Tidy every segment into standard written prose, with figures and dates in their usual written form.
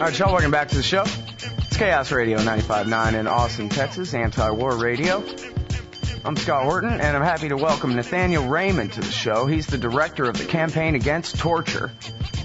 All right, y'all, welcome back to the show. It's Chaos Radio 95.9 in Austin, Texas, anti-war radio. I'm Scott Horton, and I'm happy to welcome Nathaniel Raymond to the show. He's the director of the Campaign Against Torture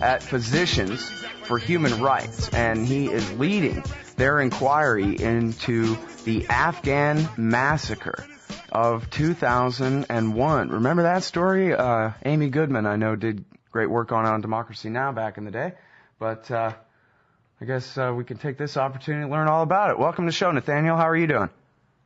at Physicians for Human Rights, and he is leading their inquiry into the Afghan massacre of 2001. Remember that story? Amy Goodman, I know, did great work on Democracy Now! Back in the day, but I guess we can take this opportunity to learn all about it. Welcome to the show, Nathaniel. How are you doing?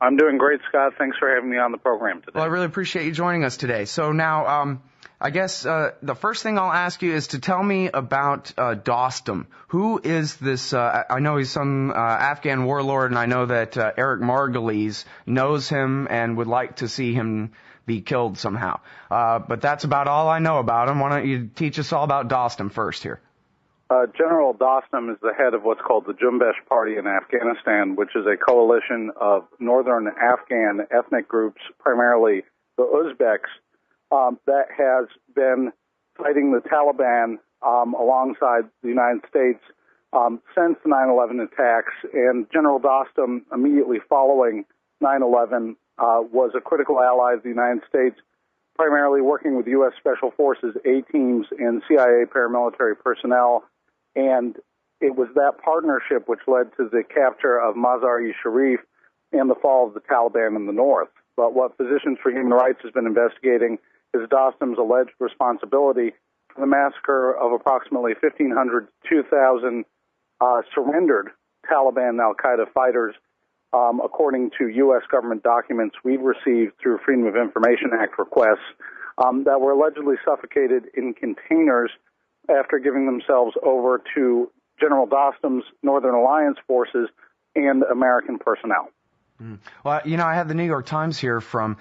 I'm doing great, Scott. Thanks for having me on the program today. Well, I really appreciate you joining us today. So now, I guess the first thing I'll ask you is to tell me about Dostum. Who is this? I know he's some Afghan warlord, and I know that Eric Margulies knows him and would like to see him be killed somehow. But that's about all I know about him. Why don't you teach us all about Dostum first here? General Dostum is the head of what's called the Jumbesh Party in Afghanistan, which is a coalition of northern Afghan ethnic groups, primarily the Uzbeks, that has been fighting the Taliban alongside the United States since the 9/11 attacks. And General Dostum, immediately following 9/11, was a critical ally of the United States, primarily working with U.S. Special Forces A-teams and CIA paramilitary personnel. And it was that partnership which led to the capture of Mazar-e-Sharif and the fall of the Taliban in the north. But what Physicians for Human Rights has been investigating is Dostum's alleged responsibility for the massacre of approximately 1,500 to 2,000 surrendered Taliban and al-Qaeda fighters, according to U.S. government documents we've received through Freedom of Information Act requests, that were allegedly suffocated in containers after giving themselves over to General Dostum's Northern Alliance forces and American personnel. Well, you know, I have the New York Times here from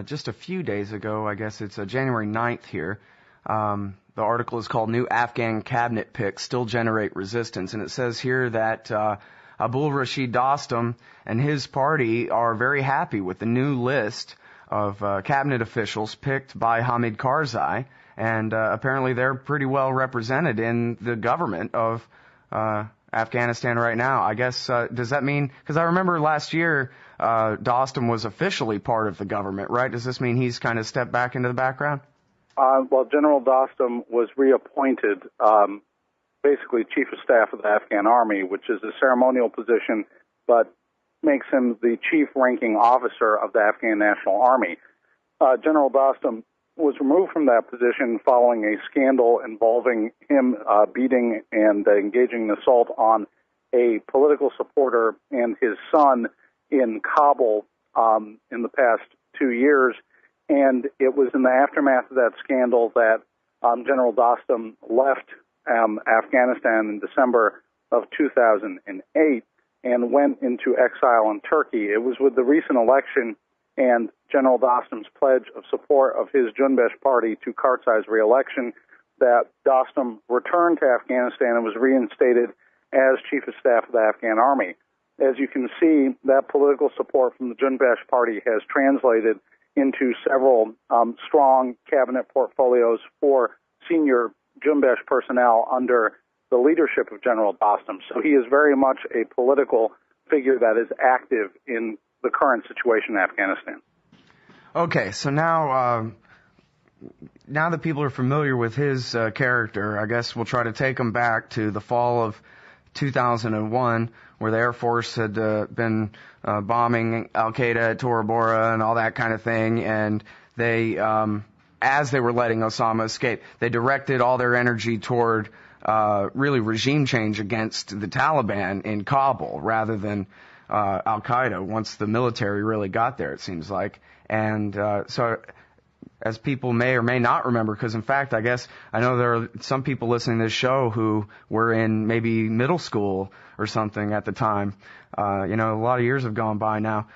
just a few days ago. I guess it's January 9th here. The article is called New Afghan Cabinet Picks Still Generate Resistance, and it says here that Abdul Rashid Dostum and his party are very happy with the new list of cabinet officials picked by Hamid Karzai, and apparently they're pretty well represented in the government of Afghanistan right now. I guess, does that mean, because I remember last year Dostum was officially part of the government, right? Does this mean he's kind of stepped back into the background? Well, General Dostum was reappointed basically Chief of Staff of the Afghan Army, which is a ceremonial position, but makes him the chief-ranking officer of the Afghan National Army. General Dostum was removed from that position following a scandal involving him beating and engaging in assault on a political supporter and his son in Kabul in the past 2 years. And it was in the aftermath of that scandal that General Dostum left Afghanistan in December of 2008 and went into exile in Turkey. It was with the recent election and General Dostum's pledge of support of his Jumbesh Party to Karzai's re-election that Dostum returned to Afghanistan and was reinstated as Chief of Staff of the Afghan Army. As you can see, that political support from the Jumbesh Party has translated into several strong cabinet portfolios for senior Jumbesh personnel under the leadership of General Dostum. So he is very much a political figure that is active in the current situation in Afghanistan. Okay, so now that people are familiar with his character, I guess we'll try to take them back to the fall of 2001, where the Air Force had been bombing Al-Qaeda at Tora Bora and all that kind of thing, and they, as they were letting Osama escape, they directed all their energy toward really regime change against the Taliban in Kabul rather than Al-Qaeda once the military really got there, it seems like. And so as people may or may not remember, because in fact, I guess I know there are some people listening to this show who were in maybe middle school or something at the time. You know, a lot of years have gone by now.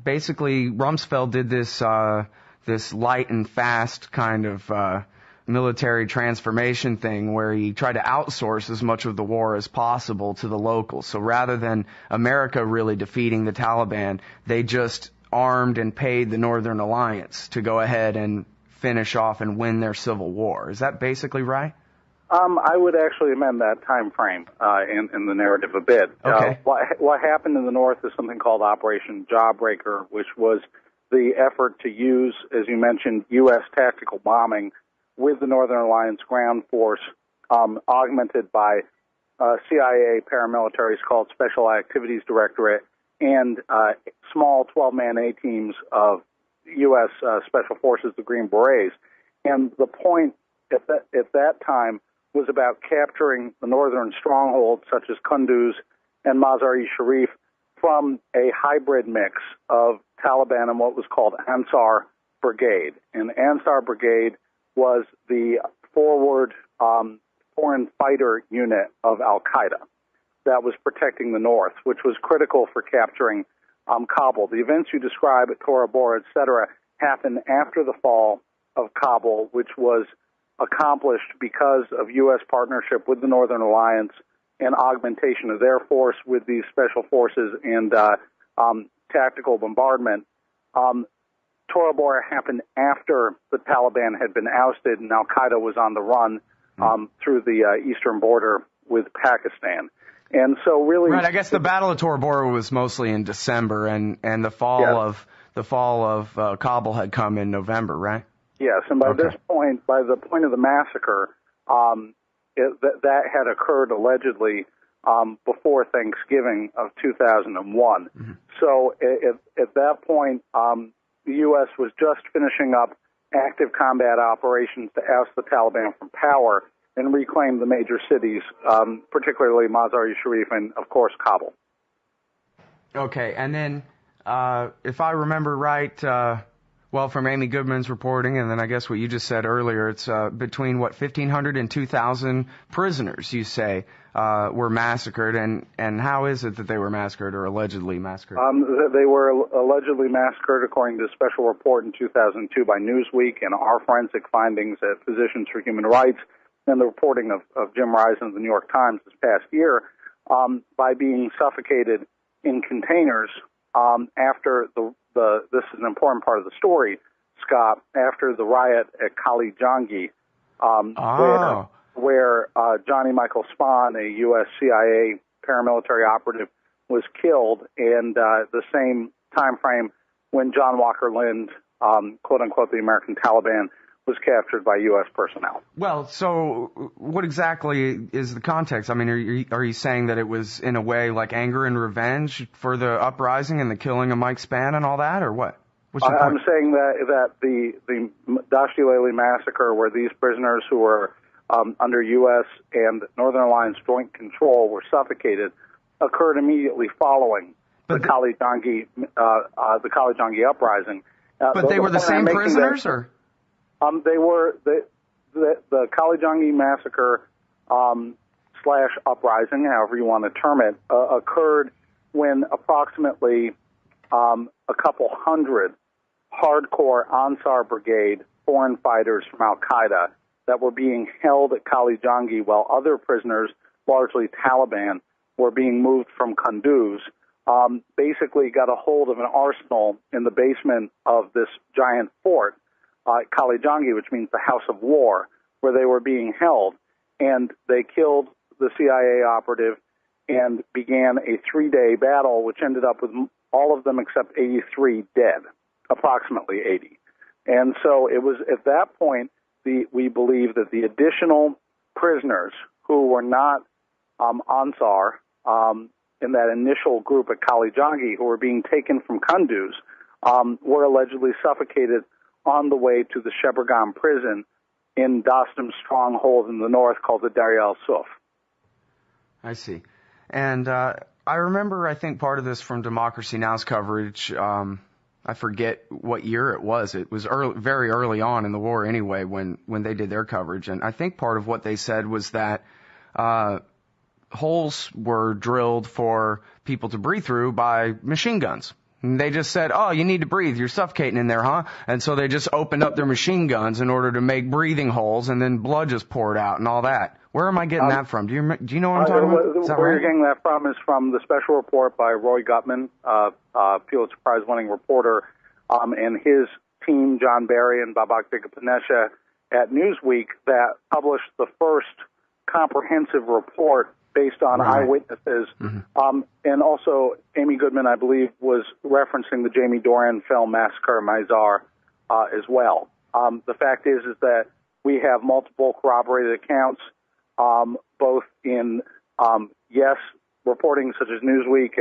Basically, Rumsfeld did this light and fast kind of military transformation thing where he tried to outsource as much of the war as possible to the locals. So rather than America really defeating the Taliban, they just armed and paid the Northern Alliance to go ahead and finish off and win their civil war. Is that basically right? I would actually amend that time frame in the narrative a bit. Okay. What happened in the North is something called Operation Jawbreaker, which was the effort to use, as you mentioned, U.S. tactical bombing with the Northern Alliance ground force, augmented by CIA paramilitaries called Special Activities Directorate and small 12-man A-teams of U.S. Special Forces, the Green Berets. And the point at that time was about capturing the northern strongholds such as Kunduz and Mazar-e-Sharif from a hybrid mix of Taliban and what was called Ansar Brigade. And Ansar Brigade was the forward foreign fighter unit of al-Qaeda that was protecting the north, which was critical for capturing Kabul. The events you describe at Tora Bora, etc., happened after the fall of Kabul, which was accomplished because of U.S. partnership with the Northern Alliance and augmentation of their force with these special forces and tactical bombardment. Tora Bora happened after the Taliban had been ousted and al-Qaeda was on the run through the eastern border with Pakistan. And so really... Right, I guess the Battle of Tora Bora was mostly in December, and the fall of Kabul had come in November, right? Yes, and by this point, by the point of the massacre, that had occurred allegedly before Thanksgiving of 2001. Mm-hmm. So at that point, the U.S. was just finishing up active combat operations to oust the Taliban from power and reclaim the major cities, particularly Mazar-e-Sharif and, of course, Kabul. Okay, and then if I remember right... Well, from Amy Goodman's reporting, and then I guess what you just said earlier, it's between, 1,500 and 2,000 prisoners, you say, were massacred. And how is it that they were massacred or allegedly massacred? They were allegedly massacred, according to a special report in 2002 by Newsweek and our forensic findings at Physicians for Human Rights and the reporting of Jim Risen of the New York Times this past year, by being suffocated in containers after this is an important part of the story, Scott, after the riot at Kali Jangi, where Johnny Michael Spahn, a U.S. CIA paramilitary operative, was killed, and the same time frame when John Walker Lind, quote-unquote, the American Taliban, was captured by U.S. personnel. Well, so what exactly is the context? I mean, are you saying that it was, in a way, like anger and revenge for the uprising and the killing of Mike Spann and all that, or what? What's your point? I'm saying that the Dasht-e-Lele massacre, where these prisoners who were under U.S. and Northern Alliance joint control were suffocated, occurred immediately following the Kali Jangi uprising. But they were the same prisoners, or? They were the Kali Jangi massacre / uprising, however you want to term it, occurred when approximately a couple hundred hardcore Ansar Brigade foreign fighters from al-Qaeda that were being held at Kali Jangi while other prisoners, largely Taliban, were being moved from Kunduz, basically got a hold of an arsenal in the basement of this giant fort, Kali Jangi, which means the House of War, where they were being held. And they killed the CIA operative and began a 3-day battle, which ended up with all of them except 83 dead, approximately 80. And so it was at that point we believe that the additional prisoners who were not Ansar in that initial group at Kali Jangi, who were being taken from Kunduz, were allegedly suffocated on the way to the Sheberghan prison in Dostum's stronghold in the north called the Dar al-Suf. I see. And I remember, I think, part of this from Democracy Now!'s coverage. I forget what year it was. It was very early on in the war anyway when they did their coverage. And I think part of what they said was that holes were drilled for people to breathe through by machine guns. And they just said, oh, you need to breathe. You're suffocating in there, huh? And so they just opened up their machine guns in order to make breathing holes, and then blood just poured out and all that. Where am I getting that from? Do you know what I'm talking about? Is that where right? you're getting that from is from the special report by Roy Gutman, Pulitzer Prize-winning reporter, and his team, John Barry and Babak Digapanesha at Newsweek, that published the first comprehensive report based on eyewitnesses. And also, Amy Goodman, I believe, was referencing the Jamie Doran film Massacre Mizar as well. The fact is that we have multiple corroborated accounts, both in, reporting such as Newsweek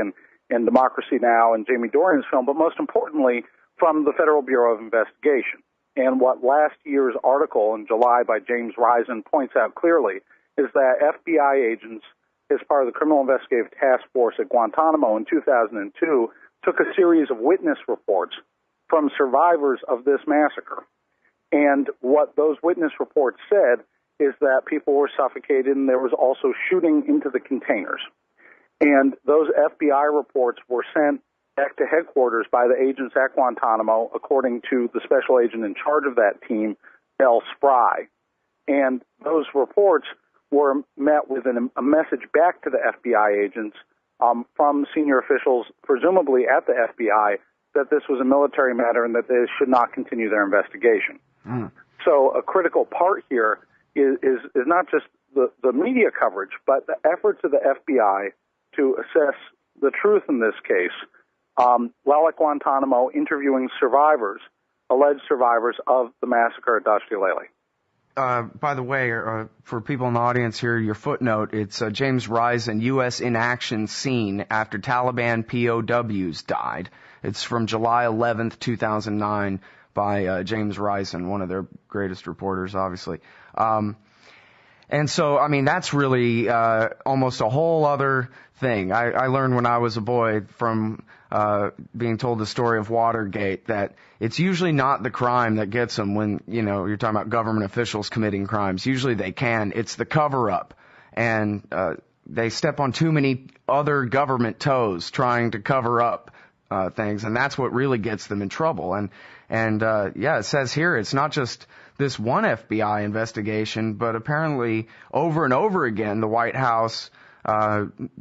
and Democracy Now! And Jamie Doran's film, but most importantly, from the Federal Bureau of Investigation. And what last year's article in July by James Risen points out clearly is that FBI agents, as part of the Criminal Investigative Task Force at Guantanamo in 2002, took a series of witness reports from survivors of this massacre. And what those witness reports said is that people were suffocated and there was also shooting into the containers. And those FBI reports were sent back to headquarters by the agents at Guantanamo, according to the special agent in charge of that team, Bell Spry. And those reports were met with a message back to the FBI agents from senior officials, presumably at the FBI, that this was a military matter and that they should not continue their investigation. So a critical part here is not just the media coverage, but the efforts of the FBI to assess the truth in this case, while at Guantanamo interviewing survivors, alleged survivors of the massacre at Dashti Lele. By the way, for people in the audience here, your footnote, it's James Risen, U.S. inaction seen after Taliban POWs died. It's from July 11th, 2009 by James Risen, one of their greatest reporters, obviously. And so, I mean, that's really almost a whole other thing. I learned when I was a boy from being told the story of Watergate that it's usually not the crime that gets them when, you're talking about government officials committing crimes. Usually they can. It's the cover-up. And they step on too many other government toes trying to cover up things, and that's what really gets them in trouble. And it says here it's not just this one FBI investigation, but apparently over and over again the White House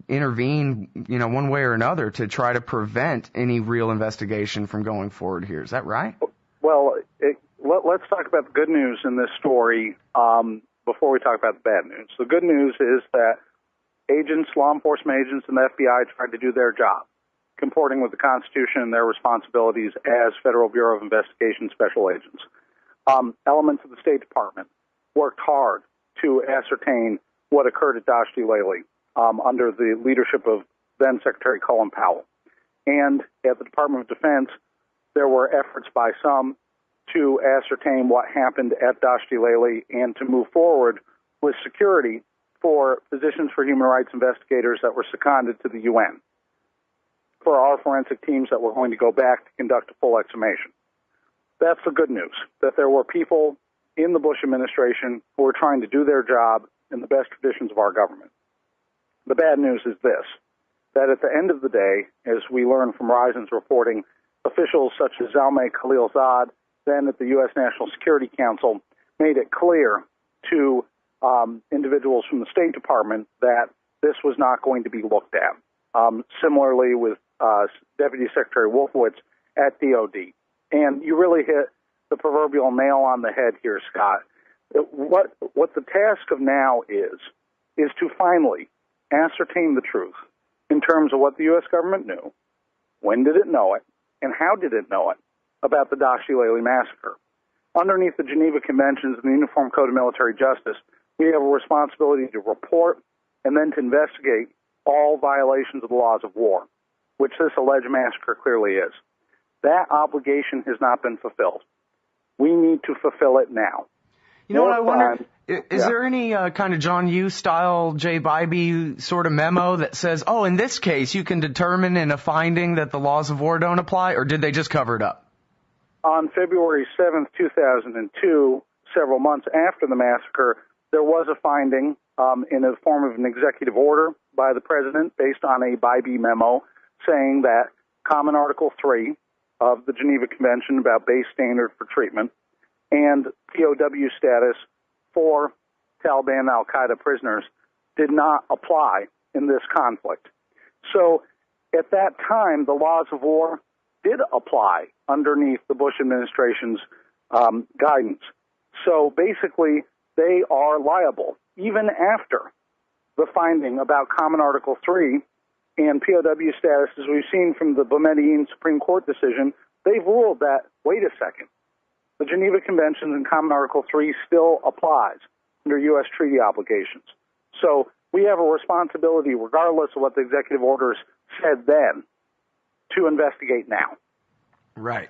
intervened, one way or another to try to prevent any real investigation from going forward here. Is that right? Well, let's talk about the good news in this story before we talk about the bad news. The good news is that law enforcement agents and the FBI tried to do their job, comporting with the Constitution and their responsibilities as Federal Bureau of Investigation special agents. Elements of the State Department worked hard to ascertain what occurred at Dashti Lele under the leadership of then Secretary Colin Powell. And at the Department of Defense, there were efforts by some to ascertain what happened at Dashti Lele and to move forward with security for physicians for human rights investigators that were seconded to the UN, for our forensic teams that were going to go back to conduct a full exhumation. That's the good news, that there were people in the Bush administration who were trying to do their job in the best traditions of our government. The bad news is this, that at the end of the day, as we learn from Risen's reporting, officials such as Zalmay Khalilzad, then at the U.S. National Security Council, made it clear to individuals from the State Department that this was not going to be looked at. Similarly with Deputy Secretary Wolfowitz at DOD. And you really hit the proverbial nail on the head here, Scott. What the task of now is to finally ascertain the truth in terms of what the U.S. government knew, when did it know it, and how did it know it about the Dashti Lele massacre. Underneath the Geneva Conventions and the Uniform Code of Military Justice, we have a responsibility to report and then to investigate all violations of the laws of war, which this alleged massacre clearly is. That obligation has not been fulfilled. We need to fulfill it now. You know what I wonder? Is there any kind of John Yoo style Jay Bybee sort of memo that says, oh, in this case you can determine in a finding that the laws of war don't apply, or did they just cover it up? On February 7th, 2002, several months after the massacre, there was a finding in the form of an executive order by the president based on a Bybee memo saying that Common Article 3 of the Geneva Convention about base standard for treatment and POW status for Taliban and al-Qaeda prisoners did not apply in this conflict. So at that time, the laws of war did apply underneath the Bush administration's guidance. So basically, they are liable even after the finding about Common Article 3 and POW status, as we've seen from the Boumediene Supreme Court decision, they've ruled that, wait a second, the Geneva Conventions and Common Article 3 still applies under U.S. treaty obligations. So we have a responsibility, regardless of what the executive orders said then, to investigate now. Right.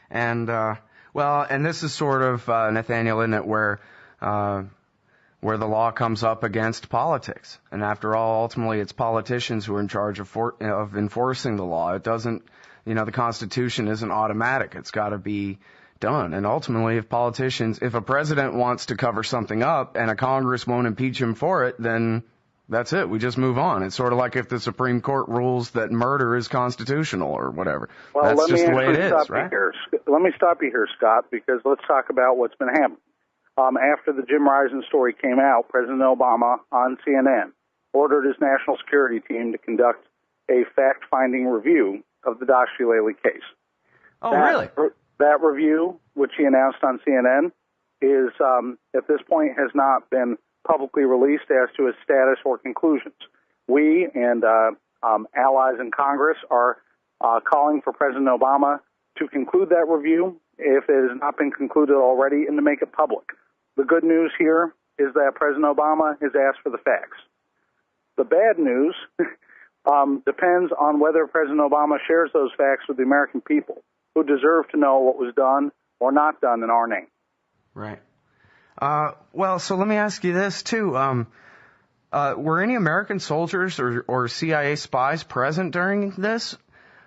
And, and this is sort of, Nathaniel, isn't it, where the law comes up against politics. And after all, ultimately, it's politicians who are in charge of enforcing the law. It doesn't, the Constitution isn't automatic. It's got to be done. And ultimately, if a president wants to cover something up and a Congress won't impeach him for it, then that's it. We just move on. It's sort of like if the Supreme Court rules that murder is constitutional or whatever. Well, that's just the way it is, right? Let me stop you here, Scott, because let's talk about what's been happening. After the Jim Risen story came out, President Obama on CNN ordered his national security team to conduct a fact-finding review of the Daesh Jalali case. Oh, really? That review, which he announced on CNN, is at this point has not been publicly released as to its status or conclusions. We and allies in Congress are calling for President Obama to conclude that review, if it has not been concluded already, and to make it public. The good news here is that President Obama has asked for the facts. The bad news depends on whether President Obama shares those facts with the American people, who deserve to know what was done or not done in our name. Right. So let me ask you this, too. Were any American soldiers or CIA spies present during this?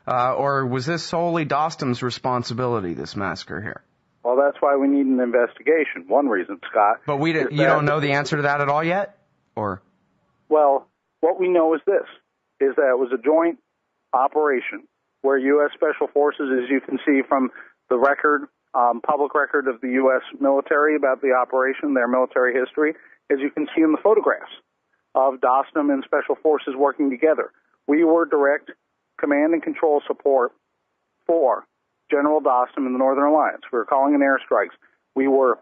Or was this solely Dostum's responsibility, this massacre here? Well, that's why we need an investigation. One reason, Scott. But you don't know the answer to that at all yet? Or? Well, what we know is this, is that it was a joint operation where U.S. Special Forces, as you can see from the record, public record of the U.S. military about the operation, their military history, as you can see in the photographs of Dostum and Special Forces working together. We were direct command and control support for General Dostum in the Northern Alliance. We were calling in airstrikes. We were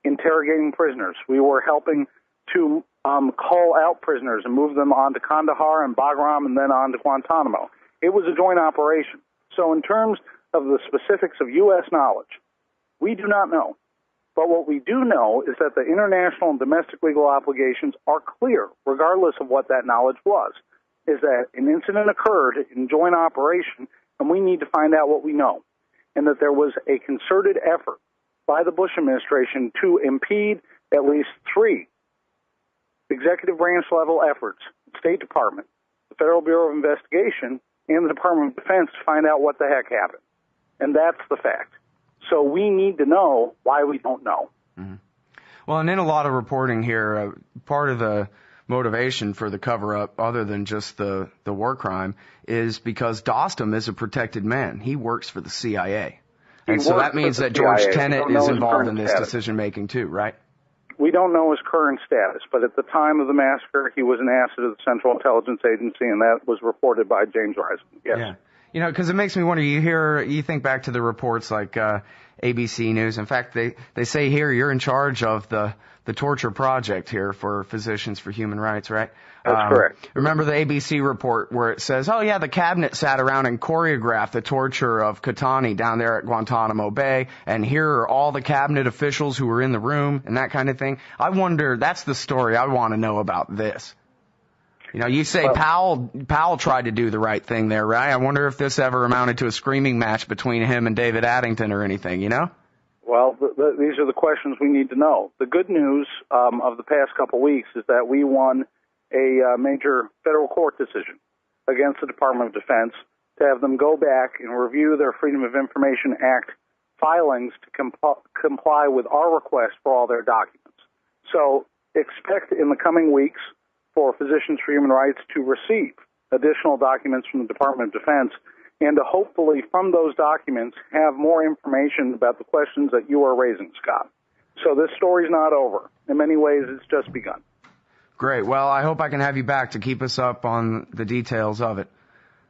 interrogating prisoners. We were helping to call out prisoners and move them on to Kandahar and Bagram and then on to Guantanamo. It was a joint operation. So in terms of the specifics of U.S. knowledge, we do not know. But what we do know is that the international and domestic legal obligations are clear, regardless of what that knowledge was, is that an incident occurred in joint operation, and we need to find out what we know, and that there was a concerted effort by the Bush administration to impede at least 3 executive branch level efforts, the State Department, the Federal Bureau of Investigation, and the Department of Defense to find out what the heck happened. And that's the fact. So we need to know why we don't know. Mm-hmm. Well, and in a lot of reporting here, part of the motivation for the cover-up, other than just the war crime, is because Dostum is a protected man. He works for the CIA. And so that means that George Tenet is involved in this decision-making too, right? We don't know his current status, but at the time of the massacre, he was an asset of the Central Intelligence Agency, and that was reported by James Risen. Yes. Yeah. Because it makes me wonder, you think back to the reports like ABC News. In fact, they say here you're in charge of the torture project here for Physicians for Human Rights, right? That's correct. Remember the ABC report where it says, oh, yeah, the cabinet sat around and choreographed the torture of Khatani down there at Guantanamo Bay, and here are all the cabinet officials who were in the room and that kind of thing. I wonder, that's the story I want to know about this. You say Powell tried to do the right thing there, right? I wonder if this ever amounted to a screaming match between him and David Addington or anything, Well, these are the questions we need to know. The good news of the past couple weeks is that we won a major federal court decision against the Department of Defense to have them go back and review their Freedom of Information Act filings to comply with our request for all their documents. So expect in the coming weeks for Physicians for Human Rights to receive additional documents from the Department of Defense and to hopefully from those documents have more information about the questions that you are raising, Scott. So this story's not over. In many ways, it's just begun. Great. Well, I hope I can have you back to keep us up on the details of it.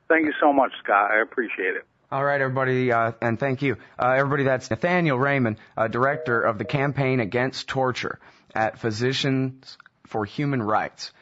Thank you so much, Scott. I appreciate it. All right, everybody, and thank you. Everybody, that's Nathaniel Raymond, Director of the Campaign Against Torture at Physicians for human rights.